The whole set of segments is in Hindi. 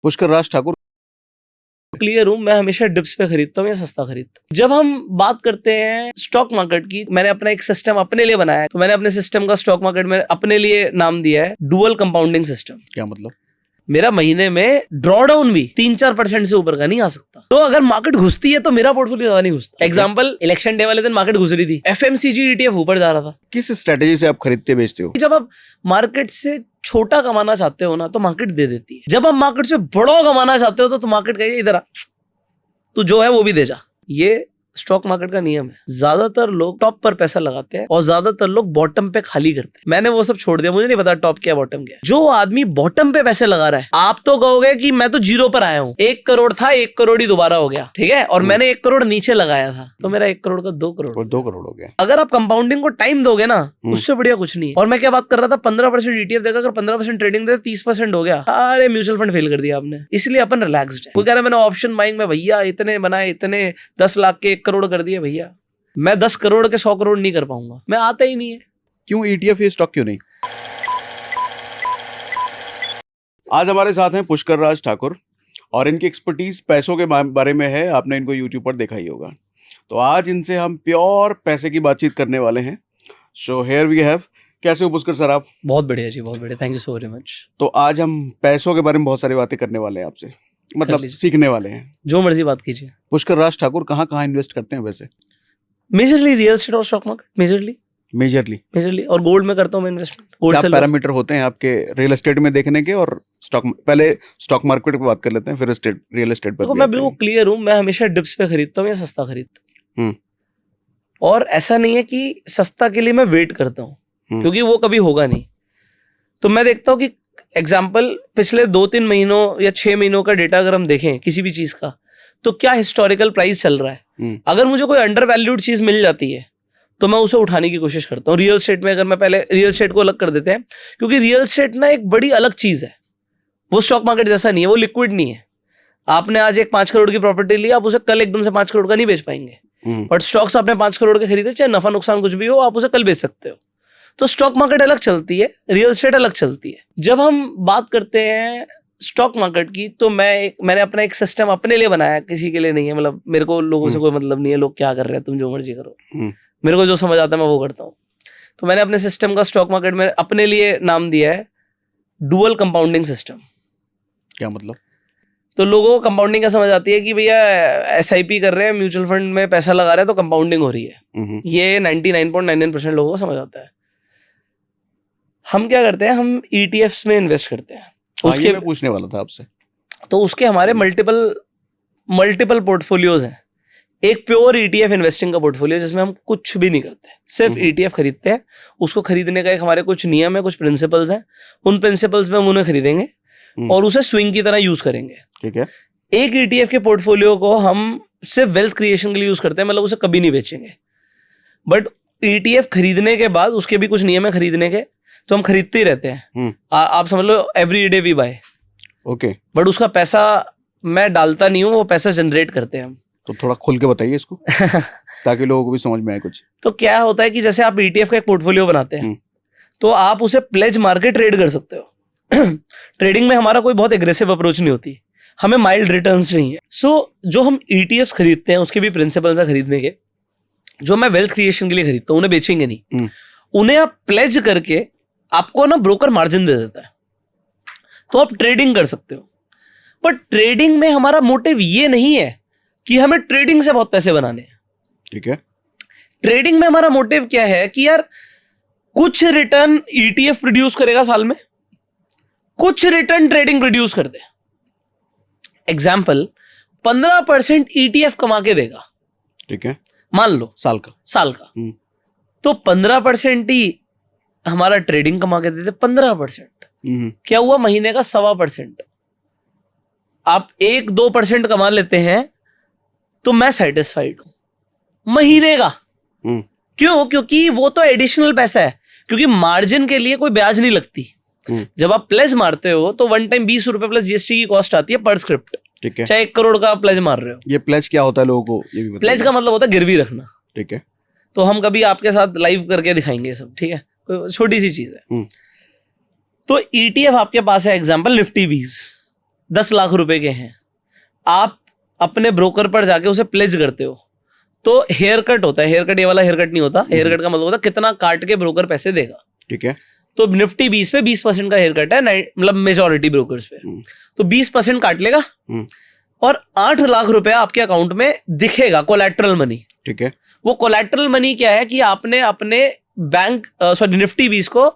पुष्कर राज ठाकुर। क्लियर हूं, मैं हमेशा डिप्स पे खरीदता हूँ या सस्ता खरीदता हूँ। जब हम बात करते हैं स्टॉक मार्केट की, मैंने अपना एक सिस्टम अपने लिए बनाया है। तो मैंने अपने सिस्टम का स्टॉक मार्केट में अपने लिए नाम दिया है डुअल कंपाउंडिंग सिस्टम। क्या मतलब? मेरा महीने में ड्रॉडाउन भी 3-4% से ऊपर का नहीं आ सकता। तो अगर मार्केट घुसती है तो मेरा पोर्टफोलियो ज्यादा नहीं घुसता। एग्जांपल, इलेक्शन डे वाले दिन मार्केट घुस रही थी, एफएमसीजी ईटीएफ ऊपर जा रहा था। किस स्ट्रेटेजी से आप खरीदते बेचते हो? जब आप मार्केट से छोटा कमाना चाहते हो ना तो मार्केट दे देती है। जब आप मार्केट से बड़ा कमाना चाहते हो तो मार्केट कहिए इधर आ, तू जो है वो भी दे जा। ये स्टॉक मार्केट का नियम है। ज्यादातर लोग टॉप पर पैसा लगाते हैं और ज्यादातर लोग बॉटम पे खाली करते हैं। मैंने वो सब छोड़ दिया, मुझे नहीं पता टॉप क्या बॉटम क्या है। जो आदमी बॉटम पे पैसे लगा रहा है, आप तो कहोगे कि मैं तो जीरो पर आया हूँ, 1 करोड़ था 1 करोड़ ही दोबारा हो गया, ठीक है, और मैंने 1 करोड़ नीचे लगाया था तो मेरा 1 करोड़ का 2 करोड़ और 2 करोड़ हो गया। अगर आप कंपाउंडिंग को टाइम दोगे ना, उससे बढ़िया कुछ नहीं है। और मैं क्या बात कर रहा था, 15% ईटीएफ देगा, अगर 15% ट्रेडिंग दे 30% हो गया, अरे म्यूचुअल फंड फेल कर दिया आपने। इसलिए अपन रिलैक्स्ड है। कोई कह रहा है मैंने ऑप्शन बाइंग में भैया इतने बनाए, इतने 10 लाख के 1 करोड़ कर दिए, भैया मैं 10 करोड़ के 100 करोड़ नहीं कर पाऊंगा, मैं आता ही नहीं है। क्यों ईटीएफ ये स्टॉक क्यों नहीं? आज हमारे साथ हैं पुष्कर राज ठाकुर और इनकी एक्सपर्टीज पैसों के बारे में है। आपने इनको यूट्यूब पर देखा ही होगा। तो आज इनसे हम प्योर पैसे की बातचीत करने वाले हैं। So here we have. कैसे हो पुष्कर सर आप? बहुत बढ़िया जी, बहुत बढ़िया, thank you so very much. तो आज हम पैसों के बारे में बहुत सारी बातें करने वाले हैं आपसे, मतलब सीखने वाले हैं। जो मर्जी बात कीजिए। पुष्कर राज ठाकुर कहाँ कहाँ इन्वेस्ट करते हैं वैसे? मेजरली रियल एस्टेट और स्टॉक मार्केट, मेजरली और गोल्ड में करता हूँ मैं इन्वेस्टमेंट। क्या पैरामीटर होते हैं आपके रियल एस्टेट में देखने के? और पहले स्टॉक मार्केट पे बात कर लेते हैं, फिर रियल एस्टेट पर। मैं बिल्कुल क्लियर हूँ, मैं हमेशा डिप्स पे खरीदता हूँ या सस्ता खरीदता हूँ। और ऐसा नहीं है कि सस्ता के लिए मैं वेट करता हूँ, क्योंकि वो कभी होगा नहीं। तो मैं देखता हूँ कि एग्जाम्पल पिछले 2-3 महीनों या 6 महीनों का डेटा अगर हम देखें किसी भी चीज का, तो क्या हिस्टोरिकल प्राइस चल रहा है। अगर मुझे कोई अंडर वैल्यूड चीज मिल जाती है तो मैं उसे उठाने की कोशिश करता हूँ। रियल एस्टेट में अगर मैं पहले रियल एस्टेट को अलग कर देते हैं, क्योंकि रियल एस्टेट ना एक बड़ी अलग चीज है। वो स्टॉक मार्केट जैसा नहीं है, वो लिक्विड नहीं है। आपने आज एक 5 करोड़ की प्रॉपर्टी ली, आप उसे कल एकदम से 5 करोड़ का नहीं बेच पाएंगे। बट स्टॉक्स आपने 5 करोड़ के खरीदे, चाहे नफा नुकसान कुछ भी हो, आप उसे कल बेच सकते हो। तो स्टॉक मार्केट अलग चलती है, रियल एस्टेट अलग चलती है। जब हम बात करते हैं स्टॉक मार्केट की, तो मैंने अपना एक सिस्टम अपने लिए बनाया, किसी के लिए नहीं है। मतलब मेरे को लोगों से कोई मतलब नहीं है, लोग क्या कर रहे हैं तुम जो मर्जी करो, मेरे को जो समझ आता है मैं वो करता हूँ। तो मैंने अपने सिस्टम का स्टॉक मार्केट में अपने लिए नाम दिया है डुअल कंपाउंडिंग सिस्टम। क्या मतलब? तो लोगों को कंपाउंडिंग क्या समझ आती है कि भैया एसआईपी कर रहे हैं, म्यूचुअल फंड में पैसा लगा रहे हैं तो कंपाउंडिंग हो रही है। ये 99.99% लोगों को समझ आता है। हम क्या करते हैं, हम ईटीएफ्स में इन्वेस्ट करते हैं। उसके मैं पूछने वाला था आपसे। तो उसके हमारे मल्टीपल पोर्टफोलियोज हैं। एक प्योर ईटीएफ इन्वेस्टिंग का पोर्टफोलियो जिसमें हम कुछ भी नहीं करते, सिर्फ ईटीएफ खरीदते हैं। उसको खरीदने का एक हमारे कुछ नियम है, कुछ प्रिंसिपल्स हैं। उन प्रिंसिपल्स में हम उन्हें खरीदेंगे और उसे स्विंग की तरह यूज करेंगे। ठीक है। एक ईटीएफ के पोर्टफोलियो को हम सिर्फ वेल्थ क्रिएशन के लिए यूज करते हैं, मतलब उसे कभी नहीं बेचेंगे। बट ईटीएफ खरीदने के बाद उसके भी कुछ नियम है खरीदने के, तो हम खरीदते ही रहते हैं। आप समझ लो every day we buy. Okay. But उसका पैसा मैं डालता नहीं हूँ, वो पैसा जनरेट करते हैं हम। तो थोड़ा खुल के बताइए इसको ताकि लोगों को भी समझ में आए कुछ। तो क्या होता है कि जैसे आप ईटीएफ का एक पोर्टफोलियो बनाते हैं, तो आप उसे प्लेज मार के ट्रेड कर सकते हो। ट्रेडिंग में हमारा कोई बहुत एग्रेसिव अप्रोच नहीं होती, हमें माइल्ड रिटर्न्स चाहिए। सो जो हम ईटीएफ्स खरीदते हैं उसके भी प्रिंसिपल्स हैं खरीदने के। जो मैं वेल्थ क्रिएशन के लिए खरीदता हूँ, उन्हें बेचेंगे नहीं। उन्हें आप प्लेज करके आपको ना ब्रोकर मार्जिन दे देता है, तो आप ट्रेडिंग कर सकते हो। पर ट्रेडिंग में हमारा मोटिव ये नहीं है कि हमें ट्रेडिंग से बहुत पैसे बनाने हैं। ठीक है। ट्रेडिंग में हमारा मोटिव क्या है कि यार कुछ रिटर्न ईटीएफ प्रोड्यूस करेगा साल में, कुछ रिटर्न ट्रेडिंग प्रोड्यूस कर दे। एग्जाम्पल, 15% ईटीएफ कमा के देगा, ठीक है, मान लो साल का। तो 15% ही हमारा ट्रेडिंग कमा के देते। 15% क्या हुआ, महीने का 1.25%। आप 1-2% कमा लेते हैं तो मैं सेटिस्फाइड हूं महीने का। क्यों? क्योंकि वो तो एडिशनल पैसा है, क्योंकि मार्जिन के लिए कोई ब्याज नहीं लगती। जब आप प्लेज मारते हो तो वन टाइम 20 रुपए प्लस जीएसटी की कॉस्ट आती है पर स्क्रिप्ट। ठीक है। चाहे 1 करोड़ का प्लेज मार रहे हो। ये प्लेज क्या होता है लोगों को ये भी बताइए। प्लेज का मतलब होता है गिरवी रखना। ठीक है। तो हम कभी आपके साथ लाइव करके दिखाएंगे सब, ठीक है, छोटी सी चीज है। तो ईटीएफ आपके पास है, एग्जांपल निफ्टी 20, 10 लाख रुपए के हैं, आप अपने ब्रोकर पर जाके उसे प्लेज करते हो, तो हेयर कट होता है, हेयर कट ये वाला हेयर कट नहीं होता, हेयर कट का मतलब होता है कितना काट के ब्रोकर पैसे देगा, ठीक है। तो निफ्टी 20 पे 20% का हेयर कट है, मतलब मेजॉरिटी ब्रोकर्स पे, तो 20% काट लेगा और 8 लाख रुपया आपके अकाउंट में दिखेगा कोलैटरल मनी, ठीक है। वो कोलैटरल मनी क्या है कि आपने अपने बैंक सॉरी निफ्टी 20 को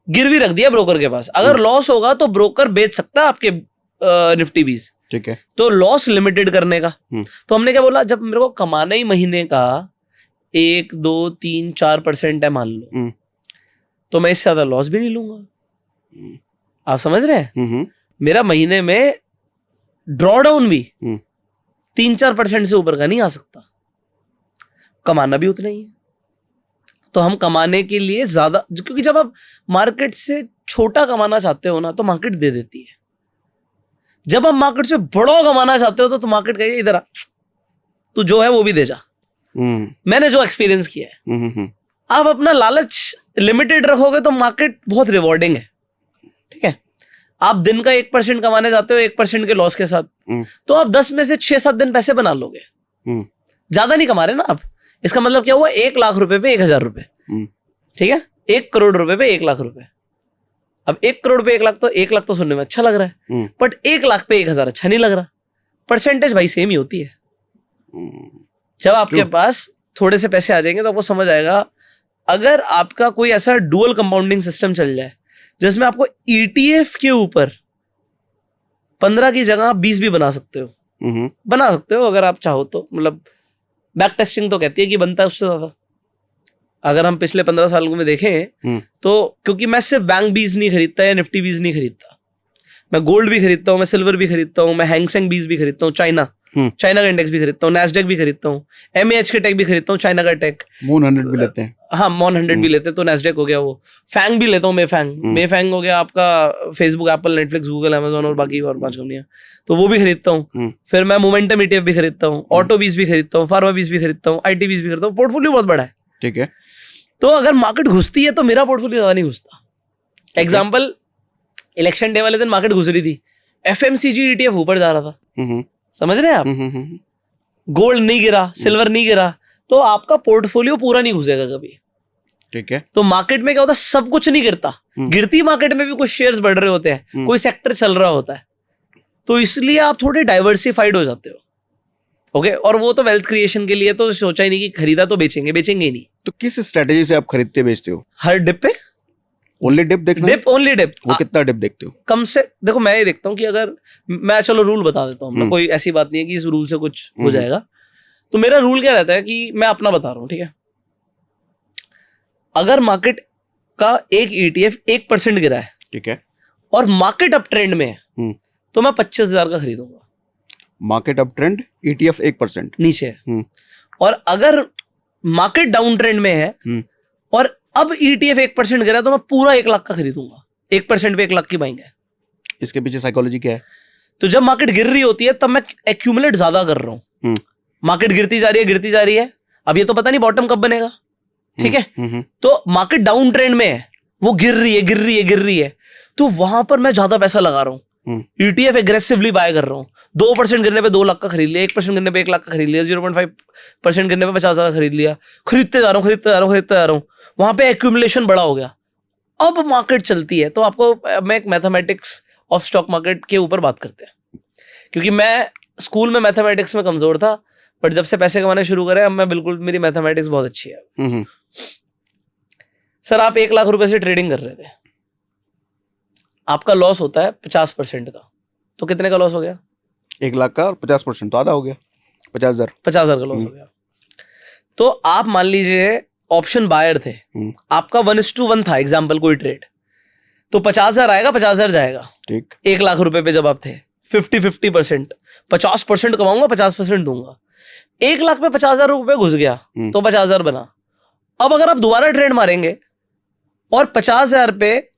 गिरवी रख दिया ब्रोकर के पास, अगर लॉस होगा तो ब्रोकर बेच सकता है आपके निफ्टी 20, ठीक है। तो लॉस लिमिटेड करने का। तो हमने क्या बोला, जब मेरे को कमाना ही महीने का 1, 2, 3, 4% है मान लो, तो मैं इससे ज्यादा लॉस भी नहीं लूंगा। आप समझ रहे हैं? मेरा महीने में ड्रॉडाउन भी 3-4% से ऊपर का नहीं आ सकता, कमाना भी उतना ही है। तो हम कमाने के लिए ज्यादा, क्योंकि जब आप मार्केट से छोटा कमाना चाहते हो ना, तो मार्केट दे देती है। जब आप मार्केट से बड़ा कमाना चाहते हो तो मार्केट कहिए इधर आ, तू जो है वो भी दे जा। मैंने जो एक्सपीरियंस किया है, आप अपना लालच लिमिटेड रखोगे तो मार्केट बहुत रिवॉर्डिंग है, ठीक है। आप दिन का 1% कमाने जाते हो 1% के लॉस के साथ, तो आप 10 में से 6-7 दिन पैसे बना लोगे, ज्यादा नहीं कमा रहे ना आप। इसका मतलब क्या हुआ, 1 लाख रुपए पे 1,000 रुपए, ठीक है, 1 करोड़ रुपए पे 1 लाख रुपए। अब 1 करोड़ पे 1 लाख, तो 1 लाख तो सुनने में अच्छा लग रहा है, बट 1 लाख पे 1,000 अच्छा नहीं लग रहा। परसेंटेज भाई सेम ही होती है। जब आपके पास थोड़े से पैसे आ जाएंगे तो आपको समझ आएगा, अगर आपका कोई ऐसा डुअल कंपाउंडिंग सिस्टम चल जाए जिसमें आपको ETF के ऊपर 15 की जगह 20 भी बना सकते हो अगर आप चाहो तो, मतलब बैक टेस्टिंग तो कहती है कि बनता है उससे ज्यादा। अगर हम पिछले 15 सालों में देखें तो, क्योंकि मैं सिर्फ बैंक 20 नहीं खरीदता या निफ्टी 20 नहीं खरीदता, मैं गोल्ड भी खरीदता हूँ, मैं सिल्वर भी खरीदता हूँ, मैं हैंगसेंग 20 भी खरीदता हूँ, चाइना का इंडेक्स भी खरीदता हूँ, नैस्डैक भी खरीदता हूँ, MAH के टेक भी खरीदता हूँ, चाइना का टेक, मून 100 भी लेते हैं। हाँ, मॉन 100 भी लेते हैं, तो नैस्डैक हो गया वो। फैंग भी लेता हूँ, मेफैंग हो गया आपका, Facebook, Apple, Netflix, Google, Amazon और बाकी और 5 कंपनियां, तो वो भी खरीदता हूँ। फिर मैं मोमेंटम ETF भी खरीदता हूँ, ऑटो 20 भी खरीदता हूँ, फार्मा 20 भी खरीदता हूँ, IT 20 भी खरीदता हूँ। पोर्टफोलियो बहुत बड़ा है, ठीक है। तो अगर मार्केट घुसती है तो मेरा पोर्टफोलियो ज्यादा नहीं घुसता। एग्जाम्पल, इलेक्शन डे वाले दिन मार्केट घुस रही थी, FMCG ETF ऊपर जा रहा था, समझ रहे हैं आप? गोल्ड नहीं गिरा, सिल्वर नहीं गिरा, तो आपका पोर्टफोलियो पूरा नहीं घुसेगा कभी, ठीक है। तो मार्केट में क्या होता है, सब कुछ नहीं गिरता, गिरती मार्केट में भी कुछ शेयर्स बढ़ रहे होते हैं, कोई सेक्टर चल रहा होता है, तो इसलिए आप थोड़े डाइवर्सिफाइड हो जाते हो। ओके, और वो तो वेल्थ क्रिएशन के लिए, तो सोचा ही नहीं कि खरीदा तो बेचेंगे ही नहीं। तो किस स्ट्रेटेजी से आप खरीदते बेचते हो? हर डिप पे, ओनली डिप देखना? Dip, only dip. वो कितना डिप देखते हो? कम से, देखो मैं ये देखता हूँ कि अगर मैं, चलो रूल बता देता हूँ, कोई ऐसी बात नहीं है कि इस रूल से कुछ हो जाएगा। तो मेरा रूल क्या रहता है कि मैं अपना बता रहा हूँ, ठीक है। अगर मार्केट का एक ETF 1% गिरा है, ठीक है, और मार्केट अप ट्रेंड में है, तो मैं 25,000 का खरीदूंगा। मार्केट अप ट्रेंड, ETF 1% नीचे है, और अगर मार्केट डाउन ट्रेंड में है और अब ETF 1% गिरा, तो मैं पूरा 1 लाख का खरीदूंगा। 1% पे 1 लाख की बाइंग है। इसके पीछे साइकोलॉजी क्या है? तो जब मार्केट गिर रही होती है तब मैं एक्यूमुलेट ज्यादा कर रहा हूँ। मार्केट गिरती जा रही है, अब ये तो पता नहीं बॉटम कब बनेगा, ठीक है। तो मार्केट डाउन ट्रेंड में है, वो गिर रही है, तो वहां पर मैं ज्यादा पैसा लगा रहा हूँ, ETF एग्रेसिवली बाय कर रहा हूँ। 2% गिरने पे 2 लाख का खरीद लिया, 1% गिरने पे 1 लाख का खरीद लिया, 0.5% गिरने पे 50,000 का खरीद लिया, खरीदते जा रहा हूँ, वहां पे एक्यूमुलेशन बड़ा हो गया। अब मार्केट चलती है, तो आपको मैं एक मैथमेटिक्स ऑफ स्टॉक मार्केट के ऊपर बात करते हैं, क्योंकि मैं स्कूल में मैथमेटिक्स में कमजोर था, बट जब से पैसे कमाने शुरू करे, अब मैं बिल्कुल, मेरी मैथमेटिक्स बहुत अच्छी है। सर, आप 1 लाख रुपए से ट्रेडिंग कर रहे थे, आपका लॉस होता है 50% का, तो कितने का लॉस हो गया? 1 लाख का 50% तो आधा हो गया, 50,000 का लॉस हो गया। तो आप मान लीजिए ऑप्शन बायर थे, आपका 1:1 था, एग्जाम्पल कोई ट्रेड, तो 50,000 आएगा, 50,000 जाएगा, ठीक। 1 लाख रुपए पे जब आप थे, 50-50%, 50% कमाऊंगा, 50% दूंगा। 1 लाख पे 50,000 रुपए घुस गया, तो 50,000 बना। अब अगर आप दोबारा ट्रेड मारेंगे और 50,000 पे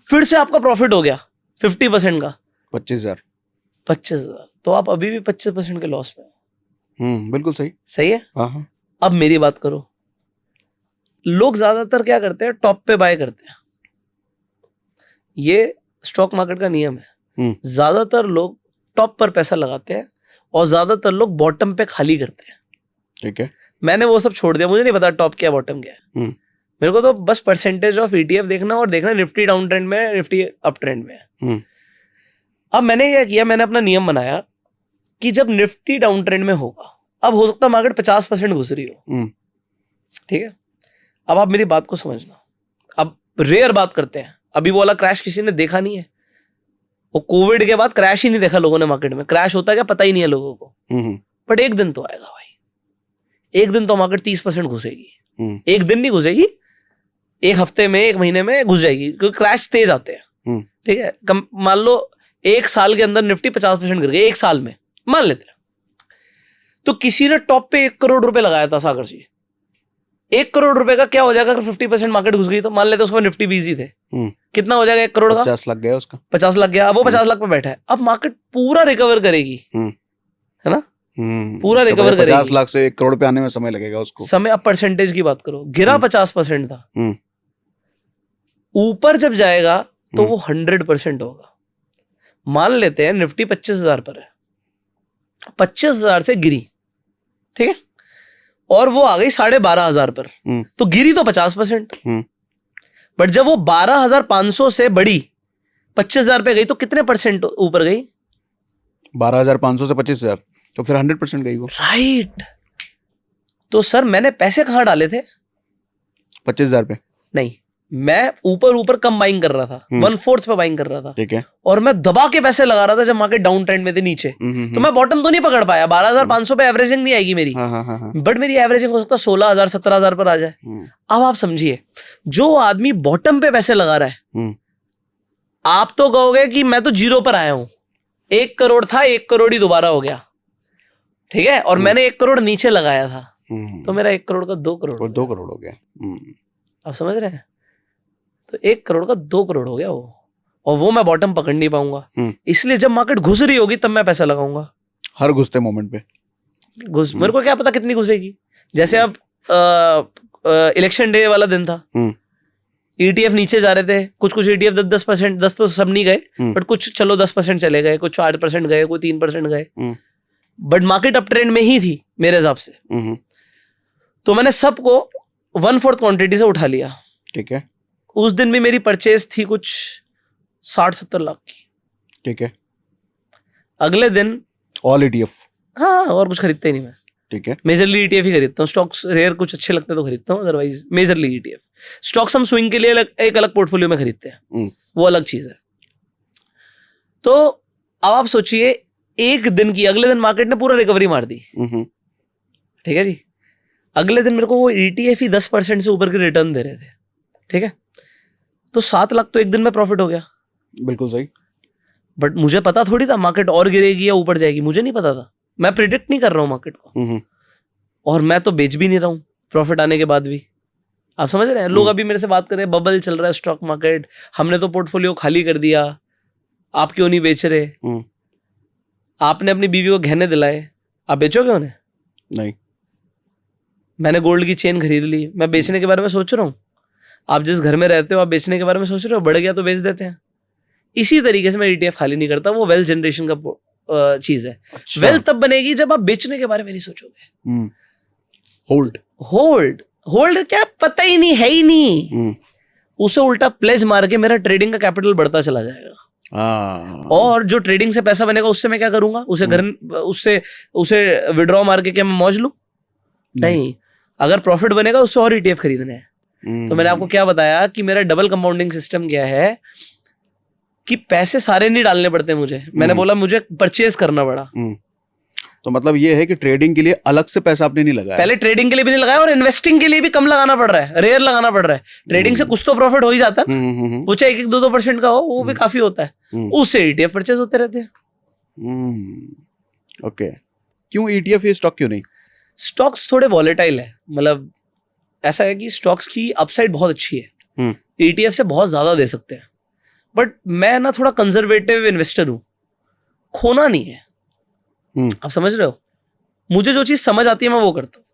फिर से आपका प्रॉफिट हो गया 50% का, 25,000, तो आप अभी भी 25% के लॉस में। बिल्कुल सही है। हाँ। अब मेरी बात करो, लोग ज्यादातर क्या करते हैं, टॉप पे बाय करते हैं। ये स्टॉक मार्केट का नियम है, ज्यादातर लोग टॉप पर पैसा लगाते हैं और ज्यादातर लोग बॉटम पे खाली करते हैं। ठीक है, मैंने वो सब छोड़ दिया, मुझे नहीं पता टॉप क्या बॉटम क्या है। मेरे को तो बस परसेंटेज ऑफ ETF देखना और देखना निफ्टी डाउन ट्रेंड में है, निफ्टी अप ट्रेंड में है। अब मैंने क्या किया, मैंने अपना नियम बनाया कि जब निफ्टी डाउन ट्रेंड में होगा, अब हो सकता है मार्केट 50% घुस रही हो, ठीक है, अब आप मेरी बात को समझना। अब रेयर बात करते हैं, अभी वो वाला क्रैश किसी ने देखा नहीं है, वो कोविड के बाद क्रैश ही नहीं देखा लोगों ने मार्केट में। क्रैश होता है क्या पता ही नहीं है लोगों को, बट एक दिन तो आएगा भाई, एक दिन तो मार्केट 30% घुसेगी। एक दिन नहीं घुसेगी, एक हफ्ते में, एक महीने में घुस जाएगी, क्योंकि क्रैश तेज आते हैं। ठीक है, मान लो एक साल के अंदर निफ्टी 50% गिर गई, एक साल में मान लेते हैं। तो किसी ने टॉप पे 1 करोड़ रुपए लगाया था, सागर जी, 1 करोड़ रुपए का क्या हो जाएगा अगर 50% मार्केट घुस गई तो? मान लेते उसके बाद निफ्टी 20 ही थे, कितना हो जाएगा 1 करोड़ का? 50 लग गया उसका, 50 लग गया, वो 50 लाख पे बैठा है। अब मार्केट पूरा रिकवर करेगी, है ना, पूरा रिकवर करेगी। 50 लाख से 1 करोड़ पे आने में समय लगेगा उसको। समय, अब परसेंटेज की बात करो, गिरा 50% था, ऊपर जब जाएगा तो वो 100% होगा। मान लेते हैं निफ्टी 25,000 पर है, 25,000 से गिरी, ठीक है, और वो आ गई 12,500 पर, तो गिरी तो 50%, बट जब वो 12,500 से बढ़ी 25,000 पे गई तो कितने परसेंट ऊपर गई? 12,500 से 25,000, तो फिर 100% गई वो। राइट। तो सर मैंने पैसे कहाँ डाले थे? 25,000 पे नहीं, मैं ऊपर कम बाइंग कर रहा था, 1/4 पे बाइंग कर रहा था, ठीक है, और मैं दबा के पैसे लगा रहा था जब मार्केट डाउन ट्रेंड में थे नीचे। तो मैं बॉटम तो नहीं पकड़ पाया, 12,500 पे एवरेजिंग नहीं आएगी मेरी, बट मेरी एवरेजिंग हो सकता है 16,000 17,000 पर आ जाए। अब आप समझिए, जो आदमी बॉटम पे पैसे लगा रहा है, आप तो कहोगे कि मैं तो 0 पर आया हूं, 1 करोड़ था, 1 करोड़ ही दोबारा हो गया, ठीक है, और मैंने 1 करोड़ नीचे लगाया था, तो मेरा 1 करोड़ का 2 करोड़ और 2 करोड़ हो गया। आप समझ रहे हैं? तो 1 करोड़ का 2 करोड़ हो गया वो, और वो मैं बॉटम पकड़ नहीं पाऊंगा। इसलिए जब मार्केट घुस रही होगी तब मैं पैसा लगाऊंगा, हर घुसते मोमेंट पे घुस। मेरे को क्या पता कितनी घुसेगी। जैसे अब इलेक्शन डे वाला दिन था, ETF नीचे जा रहे थे, कुछ ETF 10%, 10 तो सब नहीं गए, बट कुछ चलो 10% चले गए, कुछ 8% गए, कोई 3% गए, बट मार्केट अप ट्रेंड में ही थी मेरे हिसाब से। तो मैंने सबको 1/4 क्वांटिटी से उठा लिया, ठीक है। उस दिन भी मेरी परचेज थी कुछ 60-70 लाख की, ठीक है। अगले दिन ऑल ETF? हाँ, और कुछ खरीदते ही नहीं मैं, ठीक है। मेजरली ETF ही खरीदता हूँ, स्टॉक्स रेयर कुछ अच्छे लगते तो खरीदता हूँ, अदरवाइज मेजरली ETF। स्टॉक्स हम स्विंग के लिए एक अलग पोर्टफोलियो में खरीदते हैं, वो अलग चीज है। तो अब आप सोचिए, एक दिन की, अगले दिन मार्केट ने पूरा रिकवरी मार दी, ठीक है जी, अगले दिन मेरे को वो ETF ही 10% से ऊपर के रिटर्न दे रहे थे, ठीक है, तो 7 लाख तो एक दिन में प्रॉफिट हो गया। बिल्कुल सही। बट मुझे पता थोड़ी था मार्केट और गिरेगी या ऊपर जाएगी, मुझे नहीं पता था, मैं प्रिडिक्ट नहीं कर रहा हूँ मार्केट को, और मैं तो बेच भी नहीं रहा हूँ प्रॉफिट आने के बाद भी। आप समझ रहे हैं? लोग अभी मेरे से बात कर रहे हैं, बबल चल रहा है स्टॉक मार्केट, हमने तो पोर्टफोलियो खाली कर दिया, आप क्यों नहीं बेच रहे? आपने अपनी बीवी को गहने दिलाए, आप बेचोगे उन्हें? नहीं। मैंने गोल्ड की चेन खरीद ली, मैं बेचने के बारे में सोच रहा हूँ? आप जिस घर में रहते हो आप बेचने के बारे में सोच रहे हो? बढ़ गया तो बेच देते हैं। इसी तरीके से मैं ETF खाली नहीं करता, वो वेल्थ जनरेशन का चीज है। अच्छा। वेल्थ तब बनेगी जब आप बेचने के बारे में नहीं सोचोगे। होल्ड होल्ड होल्ड क्या, पता ही नहीं, है ही नहीं, उसे उल्टा प्लेज मार के मेरा ट्रेडिंग का कैपिटल बढ़ता चला जाएगा। और जो ट्रेडिंग से पैसा बनेगा उससे मैं क्या करूंगा? उसे घर, उसे विड्रॉ मार के क्या मैं मौज लूं? नहीं, अगर प्रॉफिट बनेगा उससे और ETF खरीदने हैं। तो मैंने आपको क्या बताया कि मेरा डबल कंपाउंडिंग सिस्टम क्या है, कि पैसे सारे नहीं डालने पड़ते मुझे, मैंने बोला मुझे परचेज करना पड़ा। तो मतलब ये है कि ट्रेडिंग के लिए अलग से पैसा आपने नहीं लगाया? पहले ट्रेडिंग के लिए भी नहीं लगाया, और इन्वेस्टिंग के लिए भी कम लगाना पड़ रहा है, रेयर लगाना पड़ रहा है। ट्रेडिंग से कुछ तो प्रॉफिट हो ही जाता है, वो चाहे 1-2% का हो, वो भी काफी होता है, उससे ETF परचेज होते रहते हैं। ओके, क्यों ETF? ये स्टॉक क्यों नहीं? स्टॉक्स थोड़े वॉलेटाइल है, मतलब ऐसा है कि स्टॉक्स की अपसाइड बहुत अच्छी है, ETF से बहुत ज्यादा दे सकते हैं, बट मैं ना थोड़ा कंजर्वेटिव इन्वेस्टर हूं, खोना नहीं है। आप समझ रहे हो? मुझे जो चीज समझ आती है मैं वो करता हूँ।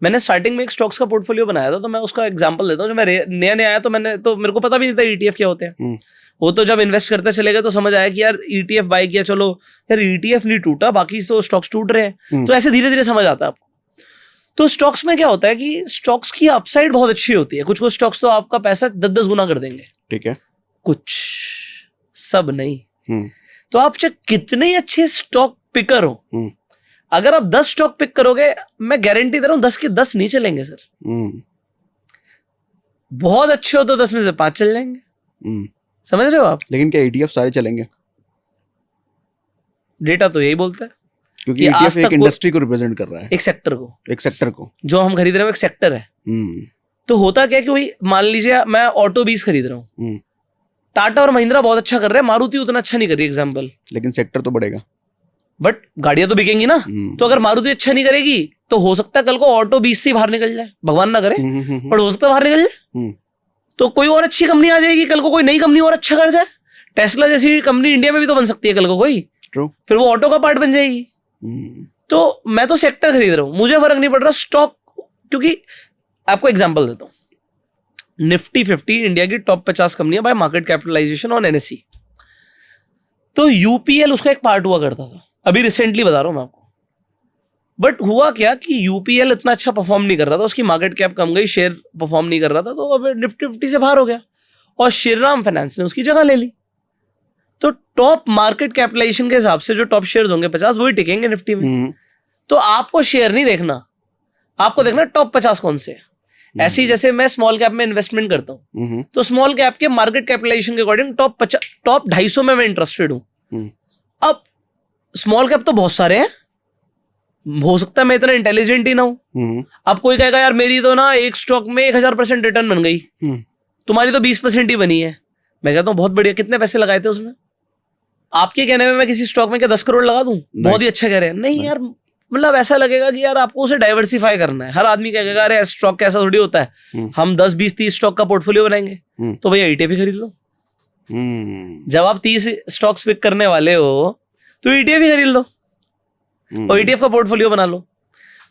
मैंने स्टार्टिंग में एक स्टॉक्स का पोर्टफोलियो बनाया था, तो मैं उसका एग्जांपल देता हूँ। जब मैं नया नया आया तो मेरे को पता भी नहीं था ETF क्या होते हैं। वो तो जब इन्वेस्ट करते चले गए तो समझ आया कि यार ETF बाय किया, चलो यार ETF नहीं टूटा, बाकी तो स्टॉक्स टूट रहे हैं। तो ऐसे धीरे धीरे समझ आता है आपको। तो स्टॉक्स में क्या होता है कि स्टॉक्स की अपसाइड बहुत अच्छी होती है। कुछ कुछ स्टॉक्स तो आपका पैसा 10-10 गुना कर देंगे, ठीक है, कुछ, सब नहीं। तो आप चाहे कितने अच्छे स्टॉक पिकर हो, अगर आप 10 स्टॉक पिक करोगे, मैं गारंटी दे रहा हूं 10 के 10 नहीं चलेंगे सर। बहुत अच्छे हो तो 10 में से 5 चल जाएंगे। समझ रहे हो आप? लेकिन क्या ETF सारे चलेंगे? डेटा तो यही बोलता है क्योंकि ETF एक इंडस्ट्री को रिप्रेजेंट कर रहा है, एक सेक्टर को जो हम खरीद रहे हैं, एक सेक्टर है। तो होता क्या है कि वही मान लीजिए मैं ऑटो 20 खरीद रहा हूँ, टाटा और महिंद्रा बहुत अच्छा कर रहे हैं, मारुति उतना अच्छा नहीं कर रही एग्जाम्पल, लेकिन सेक्टर तो बढ़ेगा, बट गाड़ियां तो बिकेंगी ना। तो अगर मारुति अच्छा नहीं करेगी तो हो सकता है कल को ऑटो 20 से बाहर निकल जाए, भगवान ना करे, पर हो सकता है बाहर निकल जाए। तो कोई और अच्छी कंपनी आ जाएगी, कल को कोई नई कंपनी और अच्छा कर जाए। टेस्ला जैसी कंपनी इंडिया में भी तो बन सकती है कल को कोई, फिर वो ऑटो का पार्ट बन जाएगी। तो मैं तो सेक्टर खरीद रहा हूं, मुझे फर्क नहीं पड़ रहा स्टॉक। क्योंकि आपको एग्जांपल देता हूं, निफ्टी 50 इंडिया की टॉप 50 कंपनियां by market capitalization on NSE। तो UPL उसका एक पार्ट हुआ करता था, अभी रिसेंटली बता रहा हूं मैं आपको। बट हुआ क्या कि UPL इतना अच्छा परफॉर्म नहीं कर रहा था, उसकी मार्केट कैप कम गई, शेयर परफॉर्म नहीं कर रहा था, तो अब निफ्टी 50 से बाहर हो गया और श्रीराम फाइनेंस ने उसकी जगह ले ली। तो टॉप मार्केट कैपिटलाइजेशन के हिसाब से जो टॉप शेयर्स होंगे 50, वही टिकेंगे निफ्टी में। तो आपको शेयर नहीं देखना, आपको देखना टॉप 50 कौन से। ऐसे ही जैसे मैं स्मॉल कैप में इन्वेस्टमेंट करता हूं, तो स्मॉल कैप के मार्केट कैपिटलाइजेशन के अकॉर्डिंग टॉप 250 में मैं इंटरेस्टेड हूं। अब स्मॉल कैप तो बहुत सारे हैं, हो सकता है मैं इतना इंटेलिजेंट ही ना हूं। अब कोई कहेगा यार मेरी तो ना एक स्टॉक में 1000% रिटर्न बन गई, तुम्हारी तो 20% ही बनी है। मैं कहता हूं बहुत बढ़िया, कितने पैसे लगाए थे उसमें? आपके कहने में मैं किसी स्टॉक में क्या 10 करोड़ लगा दूं? बहुत ही अच्छा कह रहे हैं। नहीं यार, मतलब ऐसा लगेगा कि यार आपको उसे डाइवर्सिफाई करना है। हर आदमी कहेगा अरे स्टॉक कैसा थोड़ी होता है, हम 10, 20, 30 स्टॉक का पोर्टफोर्लियो बनाएंगे, तो भैया ETF ही खरीद लो। जब आप 30 स्टॉक्स पिक करने वाले हो तो ETF ही खरीद लो और ETF का पोर्टफोलियो बना लो।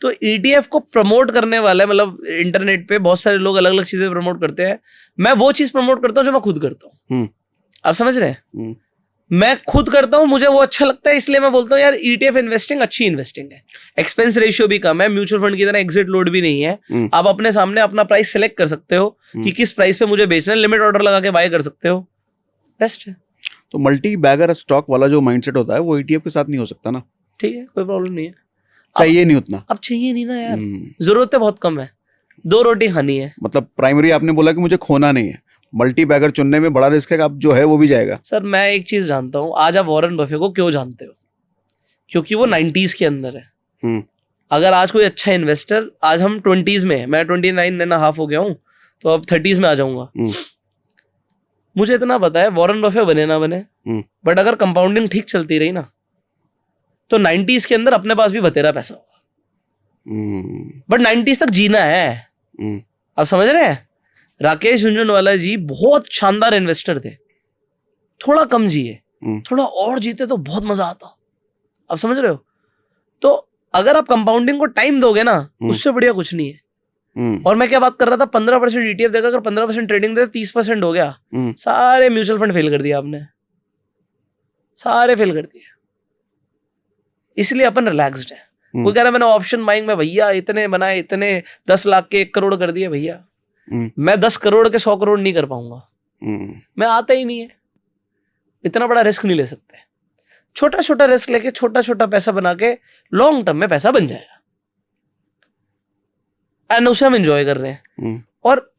तो ETF को प्रमोट करने वाले, मतलब इंटरनेट पे बहुत सारे लोग अलग अलग चीजें प्रमोट करते हैं। मैं वो चीज प्रमोट करता हूँ जो मैं खुद करता हूँ। आप समझ रहे हैं? मैं खुद करता हूं, मुझे वो अच्छा लगता है, इसलिए मैं बोलता हूं यार ETF इन्वेस्टिंग अच्छी इन्वेस्टिंग है। एक्सपेंस रेशियो भी कम है, म्यूचुअल फंड की तरह एग्जिट लोड भी नहीं है। आप अपने सामने अपना प्राइस सिलेक्ट कर सकते हो कि किस प्राइस पे मुझे बेचना है, लिमिट ऑर्डर लगा के बाय कर सकते हो, बेस्ट है। तो मल्टी बैगर स्टॉक वाला जो माइंडसेट होता है वो ETF के साथ नहीं हो सकता ना? ठीक है, कोई प्रॉब्लम नहीं है, चाहिए नहीं उतना। अब चाहिए नहीं ना यार, जरूरतें बहुत कम है, 2 रोटी खानी है। मतलब प्राइमरी आपने बोला कि मुझे खोना नहीं है, मल्टी बैगर चुनने में बड़ा रिस्क है, आप जो है वो भी जाएगा। सर मैं एक चीज जानता हूं, आज आप वॉरेन बफे को क्यों जानते हो? क्योंकि वो 90s के अंदर है। अगर आज कोई अच्छा इन्वेस्टर, आज हम 20s में है, मैं 29.5 हो गया हूं, तो अब 30s में आ जाऊंगा। मुझे इतना पता है वॉरेन बफे बने ना बने, बट अगर कंपाउंडिंग ठीक चलती रही ना तो 90s के अंदर अपने पास भी बतेरा पैसा होगा। बट 90s तक जीना है। आप समझ रहे हैं? राकेश झुनझुनवाला जी बहुत शानदार इन्वेस्टर थे, थोड़ा कम जिए, थोड़ा और जीते तो बहुत मजा आता। आप समझ रहे हो? तो अगर आप कंपाउंडिंग को टाइम दोगे ना, उससे बढ़िया कुछ नहीं है। और मैं क्या बात कर रहा था, 15% ETF देगा, अगर 15% ट्रेडिंग दे 30% हो गया, सारे म्यूचुअल फंड फेल कर दिया आपने, सारे फेल कर दिए। इसलिए अपन रिलैक्स्ड है। कोई कह रहा है मैंने ऑप्शन बाइंग में भैया इतने बनाए, इतने 10 लाख के 1 करोड़ कर दिए। भैया मैं 10 करोड़ के 100 करोड़ नहीं कर पाऊंगा, मैं आता ही नहीं है। इतना बड़ा रिस्क नहीं ले सकते। छोटा छोटा रिस्क लेके छोटा छोटा पैसा बना के लॉन्ग टर्म में पैसा बन जाएगा, एंड उसे हम एंजॉय कर रहे हैं। और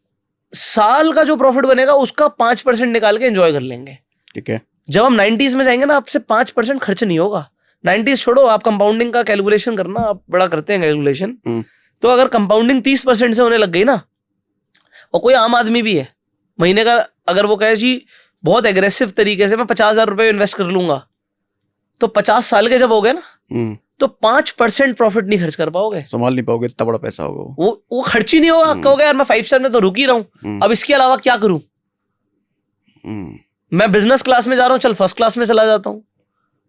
साल का जो प्रॉफिट बनेगा उसका 5% निकाल के एंजॉय कर लेंगे। ठीक है, जब हम 90s में जाएंगे ना, आपसे 5% खर्च नहीं होगा। 90s छोड़ो, आप कंपाउंडिंग का कैलकुलेशन करना, आप बड़ा करते हैं कैलकुलेशन। तो अगर कंपाउंडिंग 30% से होने लग गई ना, और कोई आम आदमी भी है महीने का, अगर वो कहे जी बहुत एग्रेसिव तरीके से मैं 50,000 रुपए इन्वेस्ट कर लूंगा, तो 50 साल के जब हो गए ना, तो 5% प्रॉफिट नहीं खर्च कर पाओगे, संभाल नहीं पाओगे, इतना बड़ा पैसा होगा वो खर्च ही नहीं होगा। कहोगे यार मैं 5 स्टार में तो रुक ही रहा हूं, अब इसके अलावा क्या करूं? मैं बिजनेस क्लास में जा रहा हूं, चल फर्स्ट क्लास में चला जाता हूं,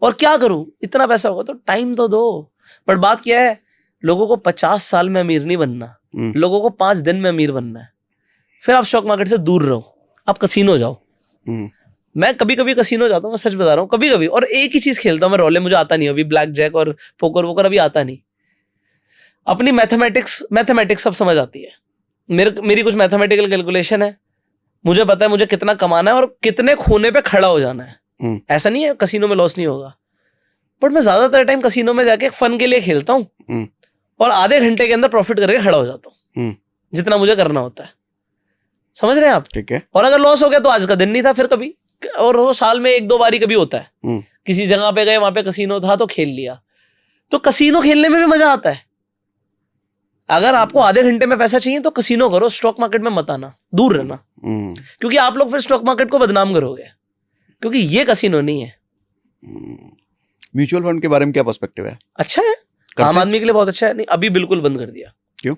और क्या करूं? इतना पैसा होगा तो टाइम तो दो। पर बात क्या है, लोगों को 50 साल में अमीर नहीं बनना, लोगों को 5 दिन में अमीर बनना है। फिर आप स्टॉक मार्केट से दूर रहो, आप कसीनो जाओ। मैं कभी कभी कसीनो जाता हूँ, मैं सच बता रहा हूँ, कभी कभी, और एक ही चीज खेलता हूँ मैं, रोले मुझे आता नहीं, अभी ब्लैक जैक और पोकर वोकर अभी आता नहीं। अपनी मैथमेटिक्स सब समझ आती है। मेरी कुछ मैथमेटिकल कैलकुलेशन है, मुझे पता है मुझे कितना कमाना है और कितने खोने पे खड़ा हो जाना है। ऐसा नहीं है कसीनो में लॉस नहीं होगा, बट मैं ज्यादातर टाइम कसीनो में जाके फन के लिए खेलता हूँ और आधे घंटे के अंदर प्रॉफिट करके खड़ा हो जाता हूँ, जितना मुझे करना होता है। समझ रहे हैं आप? ठीक है। और अगर लॉस हो गया तो आज का दिन नहीं था फिर कभी, और वो साल में 1-2 बारी कभी होता है। किसी जगह पे गए, वहां पे कसीनो था तो खेल लिया। तो कसीनो खेलने में भी मजा आता है। अगर आपको आधे घंटे में पैसा चाहिए तो कसीनो करो, स्टॉक मार्केट में मत आना, दूर रहना। क्योंकि आप लोग फिर स्टॉक मार्केट को बदनाम करोगे, क्योंकि ये कसीनो नहीं है। म्यूचुअल फंड के बारे में क्या पर्सपेक्टिव है? अच्छा है, आम आदमी के लिए बहुत अच्छा है। नहीं, अभी बिल्कुल बंद कर दिया। क्यों?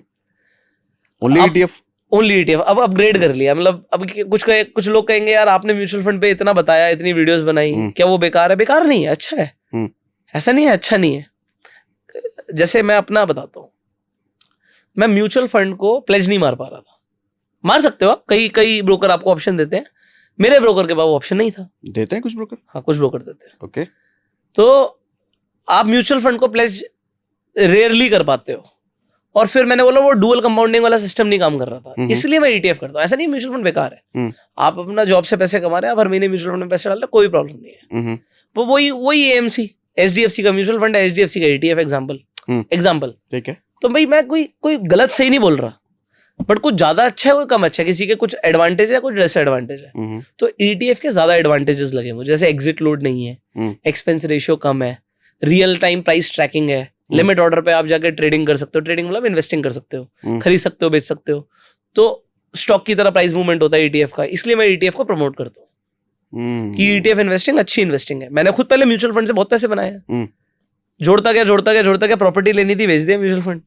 Only ETF? Only ETF. अब अपग्रेड कर लिया। मतलब अब कुछ लोग कहेंगे यार आपने म्यूचुअल फंड पे इतना बताया, इतनी वीडियोस बनाई, क्या वो बेकार है? बेकार नहीं है, अच्छा है। ऐसा नहीं है अच्छा नहीं है। जैसे मैं अपना बताता हूँ, मैं म्यूचुअल फंड को प्लेज नहीं मार पा रहा था। मार सकते हो, कई ब्रोकर आपको ऑप्शन देते हैं, मेरे ब्रोकर के पास वो ऑप्शन नहीं था। देते हैं कुछ ब्रोकर? हाँ, कुछ ब्रोकर देते हैं। ओके। तो आप म्यूचुअल फंड को प्लेज रेयरली कर पाते हो, और फिर मैंने बोला वो डुअल कंपाउंडिंग वाला सिस्टम नहीं काम कर रहा था, इसलिए मैं ईटीएफ करता हूँ। ऐसा नहीं म्यूचुअल फंड बेकार है, आप अपना जॉब से पैसे कमा रहे हैं, आप हर महीने म्यूचुअल फंड में पैसे डाल रहे हैं, कोई प्रॉब्लम नहीं है। वो वही एएमसी, एचडीएफसी का म्यूचुअल फंड है, एचडीएफसी का ईटीएफ एग्जाम्पल। ठीक है। तो भाई मैं कोई गलत सही नहीं बोल रहा, बट कुछ ज्यादा अच्छा है, कोई कम अच्छा है, किसी के कुछ एडवांटेज है, कुछ डिसएडवांटेज है। तो ईटीएफ के ज्यादा एडवांटेजेस लगे मुझे, जैसे एग्जिट लोड नहीं है, एक्सपेंस रेशियो कम है, रियल टाइम प्राइस ट्रैकिंग है, लिमिट ऑर्डर पे आप जाकर ट्रेडिंग कर सकते हो। ट्रेडिंग मतलब इन्वेस्टिंग कर सकते हो, खरीद सकते हो, बेच सकते हो। तो स्टॉक की तरह प्राइस मूवमेंट होता है ईटीएफ का, इसलिए मैं ईटीएफ को प्रमोट करता हूँ कि ईटीएफ इन्वेस्टिंग अच्छी इन्वेस्टिंग है। मैंने खुद पहले म्यूचुअल फंड से बहुत पैसे बनाए हैं। जोड़ता गया, प्रॉपर्टी लेनी थी, बेच दिया म्यूचुअल फंड,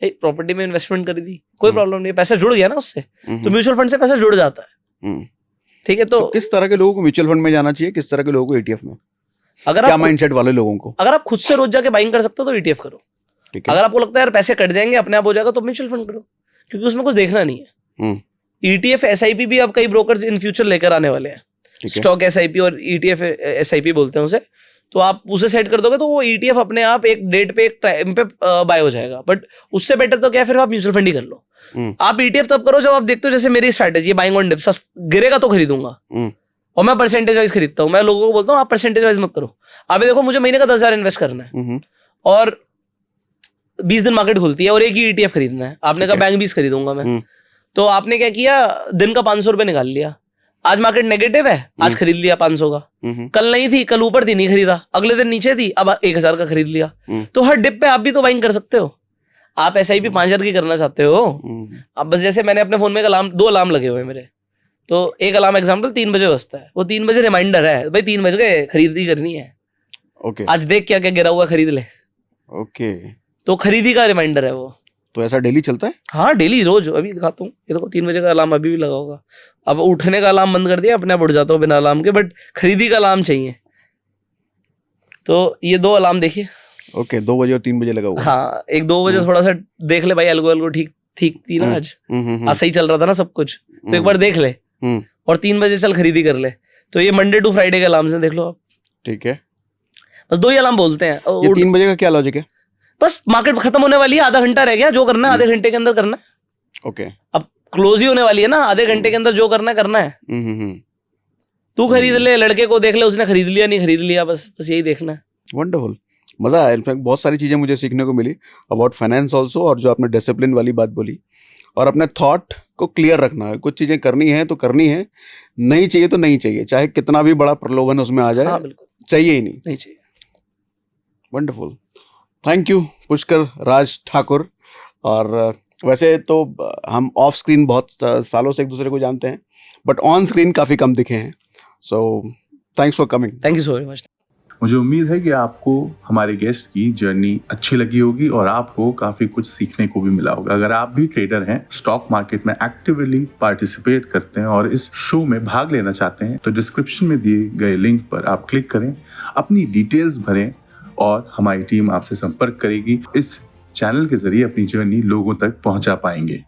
प्रॉपर्टी में इन्वेस्टमेंट कर दी, कोई प्रॉब्लम नहीं, पैसा जुड़ गया ना उससे। तो म्यूचुअल फंड से पैसा जुड़ जाता है। ठीक है। तो किस तरह के लोगों को म्यूचुअल फंड में जाना चाहिए, किस तरह के लोगों को ईटीएफ में? अगर क्या माइंडसेट वाले लोगों को? अगर आप खुद से रोज जाके बाइंग कर सकते हो तो ईटीएफ करो। अगर आपको लगता है यार पैसे कट जाएंगे, अपने आप हो जाएगा, तो म्यूचुअल फंड करो, क्योंकि उसमें कुछ देखना नहीं है। ईटीएफ एसआईपी भी अब कई ब्रोकर्स इन फ्यूचर लेकर आने वाले हैं, स्टॉक एसआईपी और ईटीएफ एसआईपी बोलते हैं उसे। तो आप उसे सेट कर दोगे तो वो ईटीएफ अपने आप एक डेट पे, एक टाइम पे बाय हो जाएगा। बट उससे बेटर तो क्या, फिर आप म्यूचुअल फंड ही कर लो। आप ईटीएफ तब करो जब आप देखते हो, जैसे मेरी स्ट्रैटेजी है बाइंग ऑन डिप्स, गिरेगा तो खरीदूंगा, और मैं परसेंटेज वाइज खरीदता हूँ। मैं लोगों को बोलता हूँ आप परसेंटेज वाइज मत करो। अभी देखो मुझे महीने का 10,000 इन्वेस्ट करना है और 20 दिन मार्केट खुलती है और एक ही ईटीएफ खरीदना है। आपने कहा बैंक 20 खरीदूंगा मैं, तो आपने क्या किया, दिन का 500 रुपये निकाल लिया। आज मार्केट नेगेटिव है, आज खरीद लिया 500 का, कल नहीं थी, कल ऊपर थी, नहीं खरीदा, अगले दिन नीचे थी, अब 1000 का खरीद लिया। तो हर डिप पे आप भी तो बाइंग कर सकते हो। आप एसआईपी 5000 की करना चाहते हो, अब बस जैसे मैंने अपने फोन में 2 अलार्म लगे हुए हैं मेरे, तो एक अलार्म एग्जाम्पल 3 बजे बजता है, वो 3 बजे रिमाइंडर है, भाई 3 बज गए, खरीदी करनी है। ओके। आज देख क्या क्या गिरा हुआ, खरीद ले। ओके। तो खरीदी का रिमाइंडर है वो। तो ऐसा डेली चलता है? हाँ डेली, रोज। अभी दिखाता हूँ, ये देखो 3 बजे का अलार्म अभी भी लगा होगा। अब उठने का अलार्म बंद कर दिया, अपने आप उठ जाता हूँ बिना अलार्म के, बट खरीदी का अलार्म चाहिए। तो ये 2 अलार्म देखिए। ओके, 2 बजे और 3 बजे लगा हुआ। हाँ, एक 2 बजे थोड़ा सा देख ले भाई, अलगो ठीक थी ना आज, सही चल रहा था ना सब कुछ, तो एक बार देख ले। और 3 बजे चल खरीदी कर ले। तो ये मंडे टू फ्राइडे के अलार्म से देख लो आप। ठीक है, बस 2 ही अलार्म बोलते हैं। 3 बजे का क्या लॉजिक है? बस मार्केट खत्म होने वाली है, आधा घंटा रह गया, जो करना है आधे घंटे के अंदर करना है। ओके। अब क्लोज ही होने वाली है ना, आधे घंटे के अंदर जो करना है। तू खरीद ले, लड़के को देख ले, उसने खरीद लिया नहीं खरीद लिया, बस यही देखना है। वंडरफुल, मजा आया। इनफैक्ट बहुत सारी चीजें मुझे सीखने को मिली अबाउट फाइनेंस ऑल्सो, और जो आपने डिसिप्लिन वाली बात बोली, और अपने थॉट को क्लियर रखना है। कुछ चीजें करनी है तो करनी है, नहीं चाहिए तो नहीं चाहिए, चाहे कितना भी बड़ा प्रलोभन उसमें आ जाए। हाँ, बिल्कुल चाहिए ही नहीं चाहिए। Wonderful, thank you Pushkar Raj Thakur. और वैसे तो हम ऑफ स्क्रीन बहुत सालों से एक दूसरे को जानते हैं, बट ऑन स्क्रीन काफ़ी कम दिखे हैं। So thanks for coming. Thank you so very much. मुझे उम्मीद है कि आपको हमारे गेस्ट की जर्नी अच्छी लगी होगी और आपको काफ़ी कुछ सीखने को भी मिला होगा। अगर आप भी ट्रेडर हैं, स्टॉक मार्केट में एक्टिवली पार्टिसिपेट करते हैं और इस शो में भाग लेना चाहते हैं, तो डिस्क्रिप्शन में दिए गए लिंक पर आप क्लिक करें, अपनी डिटेल्स भरें और हमारी टीम आपसे संपर्क करेगी। इस चैनल के जरिए अपनी जर्नी लोगों तक पहुंचा पाएंगे।